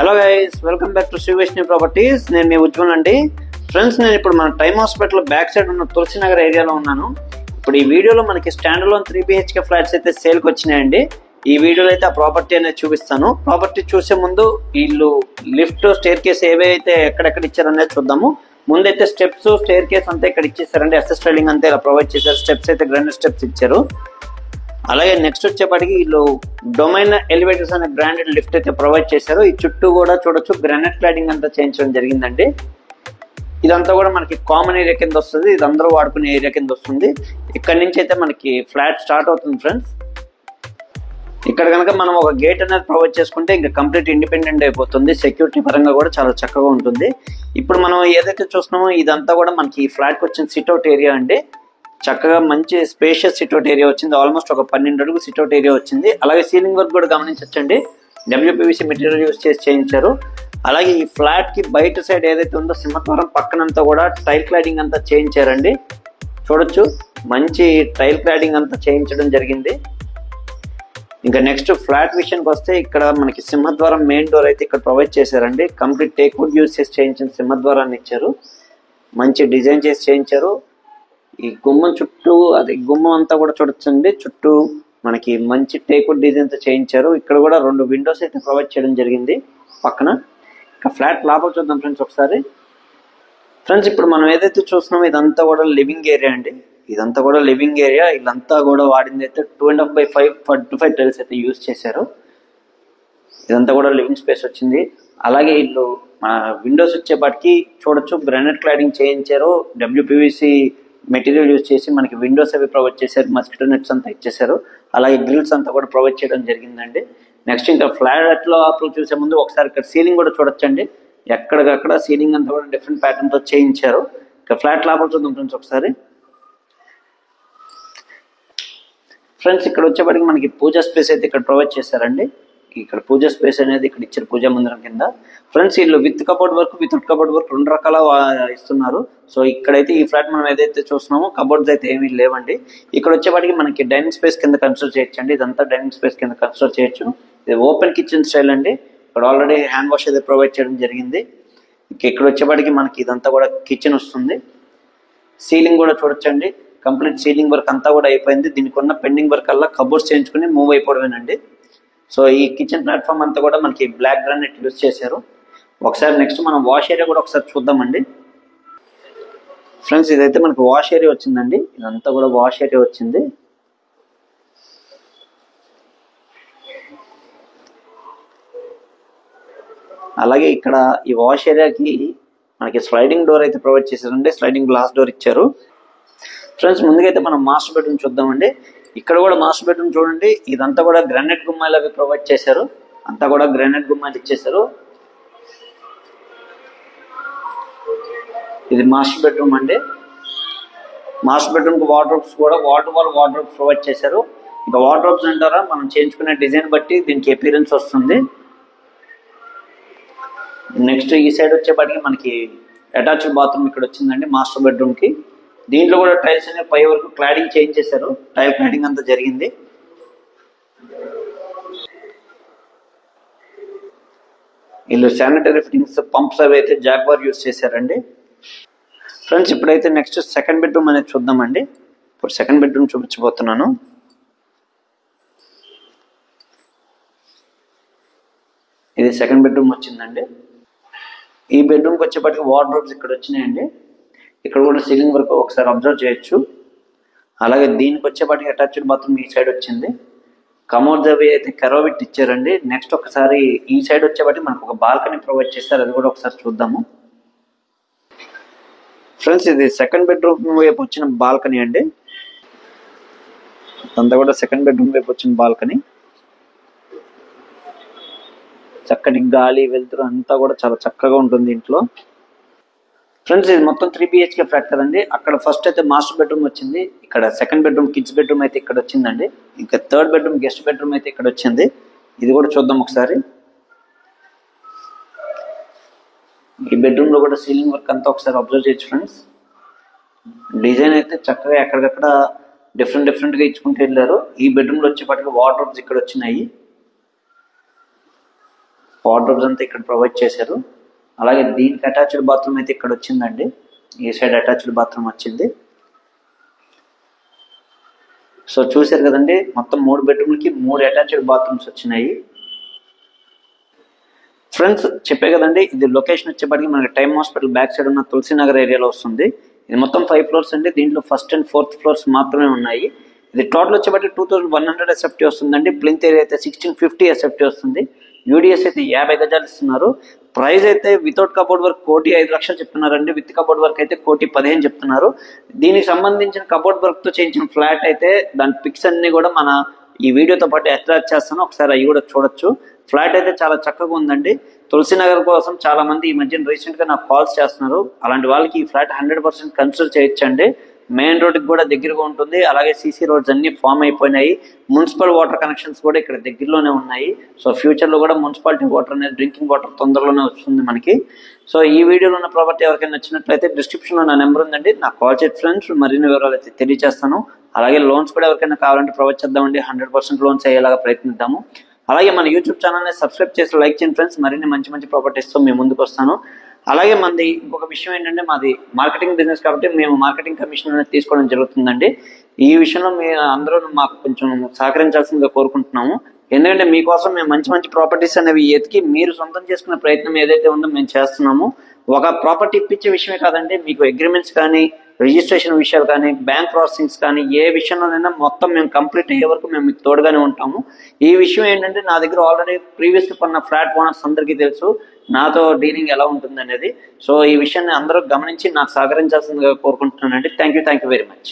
Hello guys, welcome back to Sri Vaishnavi properties. నేను మీ ఉజ్వల్ అండి. ఫ్రెండ్స్, నేను ఇప్పుడు మన టైమ్ హాస్పిటల్ బ్యాక్ సైడ్ ఉన్న తులసినగర్ ఏరియాలో ఉన్నాను. ఇప్పుడు ఈ వీడియోలో మనకి స్టాండ్ లోన్ 3 BHK ఫ్లాట్స్ అయితే సేల్కి వచ్చినాయండి. ఈ వీడియోలో అయితే ఆ ప్రాపర్టీ అనేది చూపిస్తాను. ప్రాపర్టీ చూసే ముందు వీళ్ళు లిఫ్ట్, స్టేర్ కేస్ ఏవైతే ఎక్కడెక్కడ ఇచ్చారనేది చూద్దాము. ముందైతే స్టెప్స్, స్టేర్ కేస్ అంతా ఇక్కడ ఇచ్చేసారండి. అసెస్ ట్రైలింగ్ అంతా ఇలా ప్రొవైడ్ చేశారు. స్టెప్స్ అయితే గ్రానైట్ స్టెప్స్ ఇచ్చారు. అలాగే నెక్స్ట్ వచ్చేప్పటికి వీళ్ళు డొమైన్ ఎలివేటర్స్ అనే బ్రాండెడ్ లిఫ్ట్ అయితే ప్రొవైడ్ చేశారు. ఈ చుట్టూ కూడా చూడొచ్చు గ్రానైట్ క్లాడింగ్ అంతా చేయించడం జరిగిందండి. ఇదంతా కూడా మనకి కామన్ ఏరియా కింద వస్తుంది. ఇది అందరూ వాడుకునే ఏరియా కింద వస్తుంది. ఇక్కడ నుంచి అయితే మనకి ఫ్లాట్ స్టార్ట్ అవుతుంది ఫ్రెండ్స్. ఇక్కడ కనుక మనం ఒక గేట్ అనేది ప్రొవైడ్ చేసుకుంటే ఇంకా కంప్లీట్ ఇండిపెండెంట్ అయిపోతుంది. సెక్యూరిటీ పరంగా కూడా చాలా చక్కగా ఉంటుంది. ఇప్పుడు మనం ఏదైతే చూస్తున్నామో ఇదంతా కూడా మనకి ఈ ఫ్లాట్కి వచ్చిన సిట్అవుట్ ఏరియా అండి. చక్కగా మంచి స్పేషియస్ సిట్అవుట్ ఏరియా వచ్చింది. ఆల్మోస్ట్ ఒక 12 అడుగు సిట్అవుట్ ఏరియా వచ్చింది. అలాగే సీలింగ్ వర్క్ కూడా గమనించండి. WPVC మెటీరియల్ యూజ్ చేసి చేయించారు. అలాగే ఈ ఫ్లాట్ కి బయట సైడ్ ఏదైతే ఉందో సింహద్వారం పక్కనంతా కూడా టైల్ క్లాడింగ్ అంతా చేయించారండి. చూడొచ్చు, మంచి టైల్ క్లాడింగ్ అంతా చేయించడం జరిగింది. ఇంకా నెక్స్ట్ ఫ్లాట్ విషయానికి వస్తే ఇక్కడ మనకి సింహద్వారం మెయిన్ డోర్ అయితే ఇక్కడ ప్రొవైడ్ చేశారండి. కంప్లీట్ టేక్ వుడ్ యూజ్ చేసి చేయించిన సింహద్వారాన్ని ఇచ్చారు. మంచి డిజైన్ చేసి చేయించారు. ఈ గుమ్మం చుట్టూ, అది గుమ్మం అంతా కూడా చూడొచ్చండి. చుట్టూ మనకి మంచి టేక్వుడ్ డిజైన్ తో చేయించారు. ఇక్కడ కూడా 2 విండోస్ అయితే ప్రొవైడ్ చేయడం జరిగింది పక్కన. ఇక ఫ్లాట్ లోపల చూద్దాం ఫ్రెండ్స్ ఒకసారి. ఫ్రెండ్స్, ఇప్పుడు మనం ఏదైతే చూస్తున్నామో ఇదంతా కూడా లివింగ్ ఏరియా అండి. ఇదంతా కూడా లివింగ్ ఏరియా. ఇదంతా కూడా వాడింది అయితే 2.5 by 5 టైల్స్ అయితే యూజ్ చేశారు. ఇదంతా కూడా లివింగ్ స్పేస్ వచ్చింది. అలాగే ఇల్లు విండోస్ వచ్చేపాటికి చూడొచ్చు గ్రానైట్ క్లాడింగ్ చేయించారు. WPVC మెటీరియల్ యూజ్ చేసి మనకి విండోస్ అవి ప్రొవైడ్ చేశారు. మస్కిటో నెట్స్ అంతా ఇచ్చేసారు. అలాగే గ్రిల్స్ అంతా కూడా ప్రొవైడ్ చేయడం జరిగిందండి. నెక్స్ట్ ఇంకా ఫ్లాట్ లో చూసే ముందు ఒకసారి ఇక్కడ సీలింగ్ కూడా చూడొచ్చండి. ఎక్కడికక్కడ సీలింగ్ అంతా కూడా డిఫరెంట్ ప్యాటర్న్ తో చేయించారు. ఇక ఫ్లాట్ లోపల చూద్దాం ఫ్రెండ్స్ ఒకసారి. ఫ్రెండ్స్, ఇక్కడ వచ్చేప్పటికి మనకి పూజా స్పేస్ అయితే ఇక్కడ ప్రొవైడ్ చేశారండి. ఇక్కడ పూజా స్పేస్ అనేది ఇక్కడ ఇచ్చారు పూజా మందిరం కింద. ఫ్రెండ్స్, వీళ్ళు with cupboard work, without cupboard work 2 రకాల ఇస్తున్నారు. సో ఇక్కడైతే ఈ ఫ్లాట్ మనం ఏదైతే చూస్తున్నామో కబోర్డ్స్ అయితే ఏమీ లేవండి. ఇక్కడ వచ్చేప్పటికి మనకి డైనింగ్ స్పేస్ కింద కన్సిడర్ చేయొచ్చు అండి. ఇదంతా డైనింగ్ స్పేస్ కింద కన్సిడర్ చేయొచ్చు. ఇది ఓపెన్ కిచెన్ స్టైల్ అండి. ఇక్కడ ఆల్రెడీ హ్యాండ్ వాష్ అయితే ప్రొవైడ్ చేయడం జరిగింది. ఇక్కడ వచ్చేప్పటికి మనకి ఇదంతా కూడా కిచెన్ వస్తుంది. సీలింగ్ కూడా చూడొచ్చండి. కంప్లీట్ సీలింగ్ వర్క్ అంతా కూడా అయిపోయింది. దీనికి ఉన్న పెండింగ్ వర్క్ అలా కబోర్డ్స్ చేయించుకుని మూవ్ అయిపోవడమేనండి. సో ఈ కిచెన్ ప్లాట్ఫామ్ అంతా కూడా మనకి బ్లాక్ గ్రానైట్ యూజ్ చేశారు. ఒకసారి నెక్స్ట్ మనం వాష్ ఏరియా కూడా ఒకసారి చూద్దామండి. ఫ్రెండ్స్, ఇదైతే మనకి వాష్ ఏరియా వచ్చిందండి. ఇదంతా కూడా వాష్ ఏరియా వచ్చింది. అలాగే ఇక్కడ ఈ వాష్ ఏరియాకి మనకి స్లైడింగ్ డోర్ అయితే ప్రొవైడ్ చేశారండి. స్లైడింగ్ గ్లాస్ డోర్ ఇచ్చారు. ఫ్రెండ్స్, ముందుగా అయితే మనం మాస్టర్ బెడ్రూమ్ చూద్దామండి. ఇక్కడ కూడా మాస్టర్ బెడ్రూమ్ చూడండి. ఇదంతా కూడా గ్రానైట్ గుమ్మాలు అవి ప్రొవైడ్ చేశారు. అంతా కూడా గ్రానైట్ గుమ్మాలు ఇచ్చేసారు. ఇది మాస్టర్ బెడ్రూమ్ అండి. మాస్టర్ బెడ్రూమ్ కి వార్డ్రోబ్స్ కూడా wall to wall wardrobes provide చేశారు. ఇంకా వార్డ్రోబ్స్ అంటారా, మనం చేయించుకునే డిజైన్ బట్టి దీనికి అపియరెన్స్ వస్తుంది. నెక్స్ట్ ఈ సైడ్ వచ్చేపాటికి మనకి అటాచ్డ్ బాత్రూమ్ ఇక్కడ వచ్చిందండి మాస్టర్ బెడ్రూమ్ కి. దీంట్లో కూడా టైల్స్ అనేవి పై వరకు క్లాడింగ్ చేంజ్ చేశారు. టైల్ క్లాడింగ్ అంతా జరిగింది. వీళ్ళు శానిటరీ ఫిట్టింగ్స్, పంప్స్ అవి అయితే జాగ్వార్ యూజ్ చేశారండి. ఫ్రెండ్స్, ఇప్పుడైతే నెక్స్ట్ సెకండ్ బెడ్రూమ్ అనేది చూద్దామండి. ఇప్పుడు సెకండ్ బెడ్రూమ్ చూపించబోతున్నాను. ఇది సెకండ్ బెడ్రూమ్ వచ్చిందండి. ఈ బెడ్రూమ్కి వచ్చేప్పటికి వార్డ్రోబ్స్ ఇక్కడ వచ్చినాయండి. ఇక్కడ కూడా సీలింగ్ వర్క్ ఒకసారి అబ్జర్వ్ చేయొచ్చు. అలాగే దీనికి వచ్చేపాటికి అటాచ్డ్ బాత్రూమ్ ఈ సైడ్ వచ్చింది. కమోడ్స్ అవి అయితే కెరోవిట్ ఇచ్చారండి. నెక్స్ట్ ఒకసారి ఈ సైడ్ వచ్చేపాటికి మనకు ఒక బాల్కనీ ప్రొవైడ్ చేస్తారు. అది కూడా ఒకసారి చూద్దాము. ఫ్రెండ్స్ ఇది సెకండ్ బెడ్రూమ్ వైపు వచ్చిన బాల్కనీ అండి. అంతా కూడా సెకండ్ బెడ్రూమ్ వైపు వచ్చిన బాల్కనీ. చక్కటి గాలి వెలుతురు అంతా కూడా చాలా చక్కగా ఉంటుంది ఇంట్లో. ఫ్రెండ్స్ ఇది మొత్తం 3 BHK ఫ్లాట్ కదండి. అక్కడ ఫస్ట్ అయితే మాస్టర్ బెడ్రూమ్ వచ్చింది, ఇక్కడ సెకండ్ బెడ్రూమ్ కిడ్స్ బెడ్రూమ్ అయితే ఇక్కడ వచ్చిందండి, ఇంకా థర్డ్ బెడ్రూమ్ గెస్ట్ బెడ్రూమ్ అయితే ఇక్కడ వచ్చింది. ఇది కూడా చూద్దాం ఒకసారి. ఈ బెడ్రూమ్ లో కూడా సీలింగ్ వర్క్ అంతా ఒకసారి అబ్జర్వ్ చేయొచ్చు ఫ్రెండ్స్. డిజైన్ అయితే చక్కగా ఎక్కడికక్కడ డిఫరెంట్ గా ఇచ్చుకుంటూ వెళ్ళారు. ఈ బెడ్రూమ్ లో వచ్చేపాటికి వార్డ్రోబ్స్ ఇక్కడ వచ్చినాయి. వార్డ్రోబ్స్ అంతా ఇక్కడ ప్రొవైడ్ చేశారు. అలాగే దీనికి అటాచ్డ్ బాత్రూమ్ అయితే ఇక్కడ వచ్చిందండి. ఈ సైడ్ అటాచ్డ్ బాత్రూమ్ వచ్చింది. సో చూసారు కదండి, మొత్తం 3 బెడ్రూమ్లకి 3 అటాచ్డ్ బాత్రూమ్స్ వచ్చినాయి. ఫ్రెండ్స్ చెప్పే కదండి, ఇది లొకేషన్ వచ్చేప్పటికి మనకి టైమ్ హాస్పిటల్ బ్యాక్ సైడ్ ఉన్న తులసినగర్ ఏరియాలో వస్తుంది. ఇది మొత్తం 5 ఫ్లోర్స్ అండి. దీంట్లో ఫస్ట్ అండ్ ఫోర్త్ ఫ్లోర్స్ మాత్రమే ఉన్నాయి. ఇది టోటల్ వచ్చేప్పటికి 2100 SFT వస్తుందండి. ప్లింత్ ఏరియా అయితే 1650 SFT వస్తుంది. యూడిఎస్ అయితే 50 గజాలు ఇస్తున్నారు. ప్రైస్ అయితే వితౌట్ కబోర్డ్ వర్క్ 1,05,00,000 చెప్తున్నారండి. విత్ కబోర్డ్ వర్క్ అయితే 1,15,00,000 చెప్తున్నారు. దీనికి సంబంధించిన కబోర్డ్ వర్క్ తో చేయించిన ఫ్లాట్ అయితే దాని పిక్స్ అన్ని కూడా మన ఈ వీడియోతో పాటు అటాచ్ చేస్తాను, ఒకసారి అవి కూడా చూడొచ్చు. ఫ్లాట్ అయితే చాలా చక్కగా ఉందండి. తులసినగర్ కోసం చాలా మంది ఈ మధ్యన రీసెంట్ గా నాకు కాల్స్ చేస్తున్నారు. అలాంటి వాళ్ళకి ఈ ఫ్లాట్ 100% కన్సిడర్ చేయొచ్చండి. మెయిన్ రోడ్కి కూడా దగ్గరగా ఉంటుంది. అలాగే సీసీ రోడ్స్ అన్ని ఫామ్ అయిపోయినాయి. మున్సిపల్ వాటర్ కనెక్షన్స్ కూడా ఇక్కడ దగ్గరలోనే ఉన్నాయి. సో ఫ్యూచర్ లో కూడా మున్సిపాలిటీ వాటర్ అనేది డ్రింకింగ్ వాటర్ తొందరలోనే వస్తుంది మనకి. సో ఈ వీడియోలో ఉన్న ప్రాపర్టీ ఎవరికైనా నచ్చినట్లయితే డిస్క్రిప్షన్ లో నా నెంబర్ ఉందండి, నాకు కాల్ చేయండి ఫ్రెండ్స్. మరిన్ని వివరాలు అయితే తెలియజేస్తాను. అలాగే లోన్స్ కూడా ఎవరికైనా కావాలంటే ప్రొవైడ్ చేద్దామండి. 100% లోన్స్ అయ్యేలాగా ప్రయత్నిద్దాము. అలాగే మన యూట్యూబ్ ఛానల్ని సబ్స్క్రైబ్ చేసి లైక్ చేయండి ఫ్రెండ్స్. మరిన్ని మంచి ప్రాపర్టీస్తో మేము ముందుకు వస్తాను. అలాగే మనది ఇంకొక విషయం ఏంటంటే, మాది మార్కెటింగ్ బిజినెస్ కాబట్టి మేము మార్కెటింగ్ కమిషన్ అనేది తీసుకోవడం జరుగుతుందండి. ఈ విషయంలో మీ అందరూ మాకు కొంచెం సహకరించాల్సిందిగా కోరుకుంటున్నాము. ఎందుకంటే మీకోసం మేము మంచి ప్రాపర్టీస్ అనేవి ఎతికి మీరు సొంతం చేసుకునే ప్రయత్నం ఏదైతే ఉందో మేము చేస్తున్నాము. ఒక ప్రాపర్టీ ఇప్పించే విషయమే కాదండి, మీకు అగ్రిమెంట్స్ కానీ, రిజిస్ట్రేషన్ విషయాలు కానీ, బ్యాంక్ ప్రాసెసింగ్స్ కానీ, ఏ విషయంలోనైనా మొత్తం మేము కంప్లీట్ అయ్యే వరకు మేము మీకు తోడుగానే ఉంటాము. ఈ విషయం ఏంటంటే, నా దగ్గర ఆల్రెడీ ప్రీవియస్గా కొన్న ఫ్లాట్ ఓనర్స్ అందరికీ తెలుసు నాతో డీలింగ్ ఎలా ఉంటుంది అనేది. సో ఈ విషయాన్ని అందరూ గమనించి నాకు సహకరించాల్సిందిగా కోరుకుంటున్నానండి. Thank you very much.